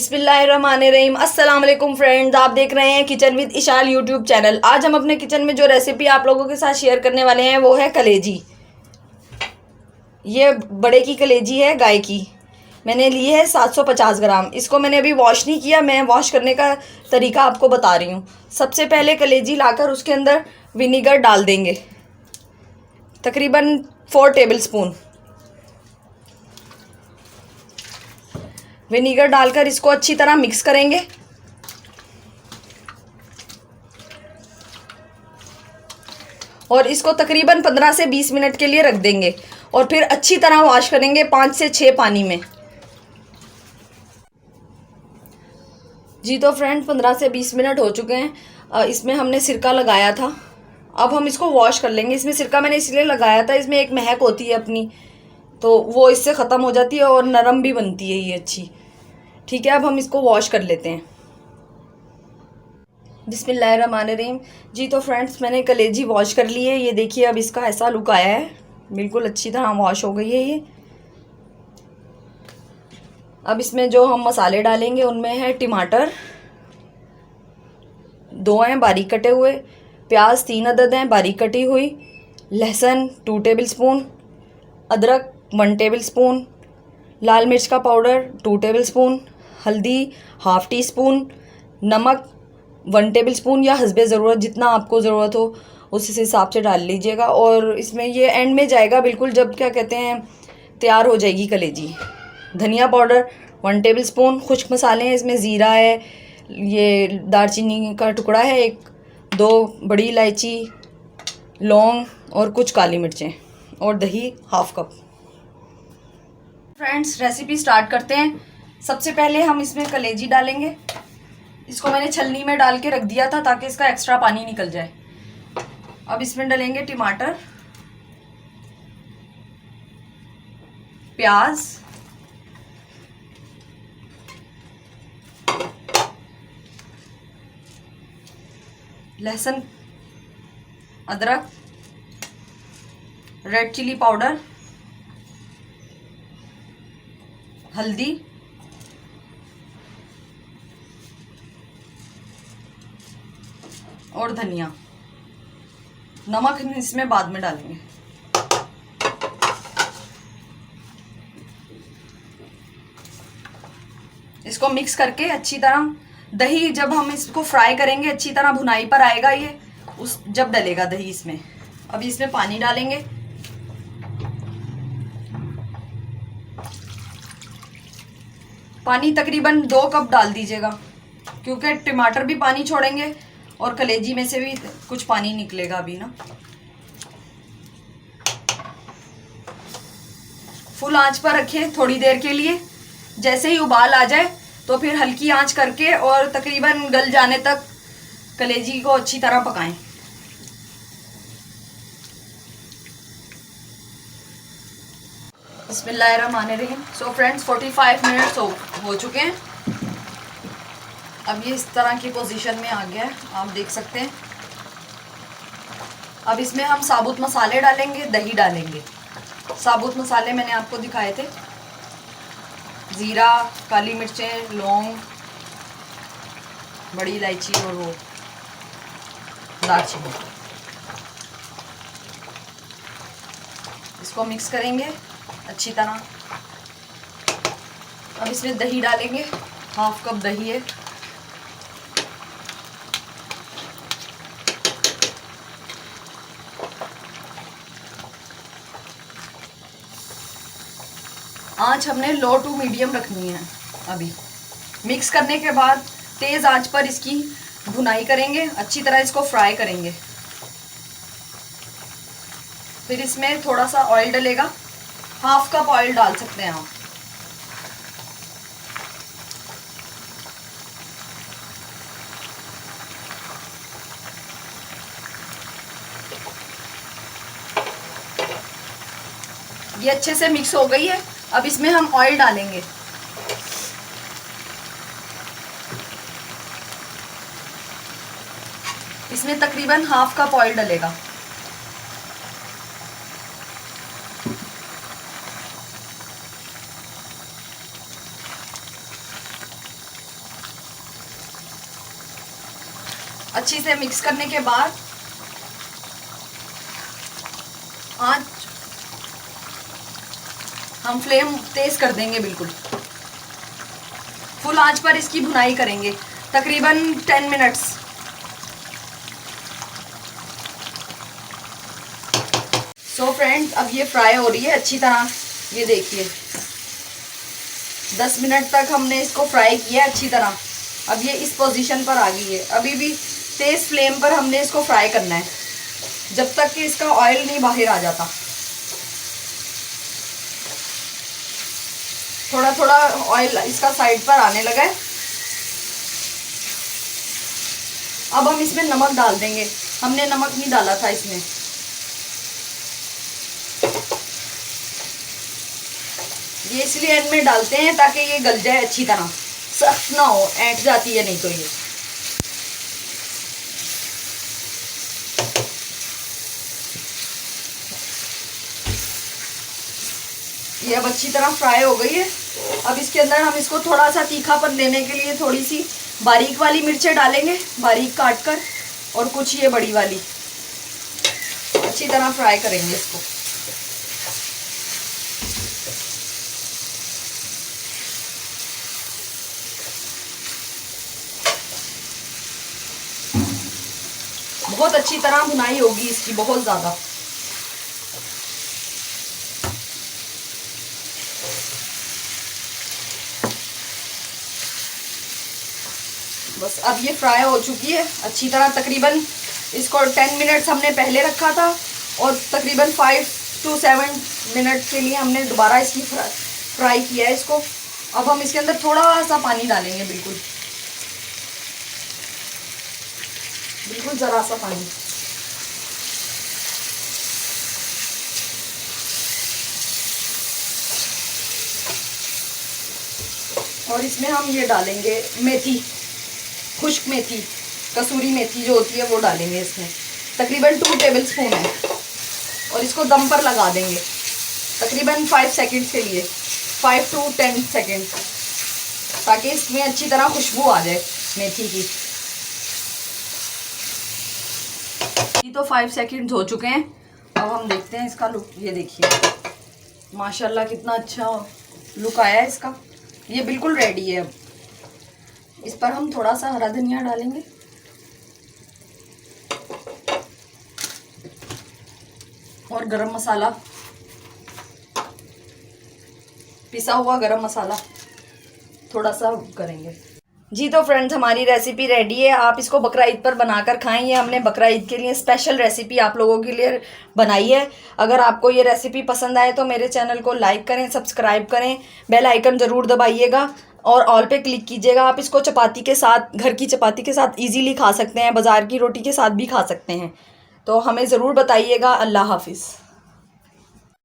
बिस्मिल्लाहिर्रहमानिर्रहीम। अस्सलाम वालेकुम फ्रेंड्स, आप देख रहे हैं kitchen with Ishal YouTube channel. आज हम अपने किचन में जो रेसिपी आप लोगों के साथ शेयर करने वाले हैं वो है कलेजी। ये बड़े की कलेजी है, गाय की। मैंने ली है 750 ग्राम। इसको मैंने अभी वॉश नहीं किया, मैं वॉश करने का तरीका आपको बता रही हूँ। सबसे पहले कलेजी लाकर उसके अंदर विनीगर डाल देंगे, तकरीबन 4 टेबल स्पून विनीगर डालकर इसको अच्छी तरह मिक्स करेंगे। और इसको तकरीबन 15 से 20 मिनट के लिए रख देंगे और फिर अच्छी तरह वॉश करेंगे 5 से 6 पानी में। जी तो फ्रेंड्स, 15 से 20 मिनट हो चुके हैं। इसमें हमने सिरका लगाया था। अब हम इसको वॉश कर लेंगे। इसमें सिरका मैंने इसलिए लगाया था, इसमें एक महक होती है अपनी, तो वो इससे ख़त्म हो जाती है और नरम भी बनती है ये अच्छी। ठीक है, अब हम इसको वॉश कर लेते हैं। बिस्मिल्लाहिर्रहमानिर्रहीम। जी तो फ्रेंड्स, मैंने कलेजी वॉश कर ली है। ये देखिए, अब इसका ऐसा लुक आया है, बिल्कुल अच्छी तरह वॉश हो गई है ये। अब इसमें जो हम मसाले डालेंगे उनमें है टमाटर 2 हैं बारीक कटे हुए, प्याज 3 अदद हैं बारीक कटी हुई, लहसुन 2 टेबल स्पून, अदरक 1 टेबल स्पून, लाल मिर्च का पाउडर 2 टेबल स्पून, हल्दी ½ टी स्पून, नमक 1 टेबल स्पून या हस्बे ज़रूरत, जितना आपको ज़रूरत हो उस हिसाब से डाल लीजिएगा। और इसमें ये एंड में जाएगा बिल्कुल, जब क्या कहते हैं तैयार हो जाएगी कलेजी। धनिया पाउडर 1 टेबल स्पून, खुश्क मसाले हैं इसमें, ज़ीरा है, ये दालचीनी का टुकड़ा है एक, 2 बड़ी इलायची, लौंग और कुछ काली मिर्चें, और दही ½ कप। फ्रेंड्स, रेसिपी स्टार्ट करते हैं। सबसे पहले हम इसमें कलेजी डालेंगे। इसको मैंने छलनी में डाल के रख दिया था ताकि इसका एक्स्ट्रा पानी निकल जाए। अब इसमें डालेंगे टमाटर, प्याज, लहसुन, अदरक, रेड चिली पाउडर, हल्दी, और धनिया। नमक इसमें बाद में डालेंगे। इसको मिक्स करके अच्छी तरह, दही जब हम इसको फ्राई करेंगे अच्छी तरह भुनाई पर आएगा ये, उस जब डलेगा दही इसमें। अभी इसमें पानी डालेंगे। पानी तकरीबन 2 कप डाल दीजिएगा, क्योंकि टमाटर भी पानी छोड़ेंगे और कलेजी में से भी कुछ पानी निकलेगा अभी ना। फुल आंच पर रखें थोड़ी देर के लिए। जैसे ही उबाल आ जाए तो फिर हल्की आंच करके और तकरीबन गल जाने तक कलेजी को अच्छी तरह पकाएं। बिस्मिल्लाहिर्रहमानिर्रहीम। सो फ्रेंड्स, 45 मिनट्स हो चुके हैं। अब ये इस तरह की पोजीशन में आ गया है, आप देख सकते हैं। अब इसमें हम साबुत मसाले डालेंगे, दही डालेंगे। साबुत मसाले मैंने आपको दिखाए थे, ज़ीरा, काली मिर्चें, लौंग, बड़ी इलायची और वो दालचीनी। इसको मिक्स करेंगे अच्छी तरह। अब इसमें दही डालेंगे, ½ कप दही है। आंच हमने लो टू मीडियम रखनी है। अभी मिक्स करने के बाद तेज़ आंच पर इसकी भुनाई करेंगे, अच्छी तरह इसको फ्राई करेंगे। फिर इसमें थोड़ा सा ऑयल डलेगा, ½ कप ऑयल डाल सकते हैं आप। ये अच्छे से मिक्स हो गई है। अब इसमें हम ऑयल डालेंगे। इसमें तकरीबन ½ कप ऑयल डलेगा। अच्छी से मिक्स करने के बाद आज हम फ्लेम तेज कर देंगे, बिल्कुल फुल आंच पर इसकी भुनाई करेंगे तकरीबन 10 मिनट्स। सो फ्रेंड्स, अब ये फ्राई हो रही है अच्छी तरह। ये देखिए 10 मिनट तक हमने इसको फ्राई किया अच्छी तरह। अब ये इस पोजीशन पर आ गई है। अभी भी तेज फ्लेम पर हमने इसको फ्राई करना है जब तक कि इसका ऑयल नहीं बाहर आ जाता। थोड़ा थोड़ा ऑयल इसका साइड पर आने लगा है। अब हम इसमें नमक डाल देंगे। हमने नमक नहीं डाला था इसमें। ये इसलिए एंड में डालते हैं ताकि ये गल जाए अच्छी तरह, सख्त ना हो, ऐंठ जाती है नहीं तो ये अब अच्छी तरह फ्राई हो गई है। अब इसके अंदर हम इसको थोड़ा सा तीखापन देने के लिए थोड़ी सी बारीक वाली मिर्चें डालेंगे, बारीक काट कर, और कुछ ये बड़ी वाली। अच्छी तरह फ्राई करेंगे इसको। बहुत अच्छी तरह भुनाई होगी इसकी, बहुत ज़्यादा। बस अब ये फ्राई हो चुकी है अच्छी तरह। तकरीबन इसको 10 मिनट्स हमने पहले रखा था और तकरीबन 5 to 7 मिनट के लिए हमने दोबारा इसकी फ्राई किया है इसको। अब हम इसके अंदर थोड़ा सा पानी डालेंगे, बिल्कुल बिल्कुल ज़रा सा पानी। और इसमें हम ये डालेंगे मेथी, खुश्क मेथी, कसूरी मेथी जो होती है वो डालेंगे इसमें। तकरीबन 2 टेबल स्पून है। और इसको दम पर लगा देंगे तकरीबन 5 सेकंड्स के लिए, 5 to 10 सेकंड, ताकि इसमें अच्छी तरह खुशबू आ जाए मेथी की। तो 5 सेकंड्स हो चुके हैं। अब हम देखते हैं इसका लुक। ये देखिए माशाल्लाह कितना अच्छा लुक आया है इसका। ये बिल्कुल रेडी है। अब इस पर हम थोड़ा सा हरा धनिया डालेंगे और गरम मसाला, पिसा हुआ गरम मसाला थोड़ा सा करेंगे। जी तो फ्रेंड्स, हमारी रेसिपी रेडी है। आप इसको बकरा ईद पर बनाकर खाएं। ये हमने बकरा ईद के लिए स्पेशल रेसिपी आप लोगों के लिए बनाई है। अगर आपको ये रेसिपी पसंद आए तो मेरे चैनल को लाइक करें, सब्सक्राइब करें, बेल आइकन ज़रूर दबाइएगा और ऑल पे क्लिक कीजिएगा। आप इसको चपाती के साथ, घर की चपाती के साथ इजीली खा सकते हैं, बाज़ार की रोटी के साथ भी खा सकते हैं। तो हमें ज़रूर बताइएगा। अल्लाह हाफिज़।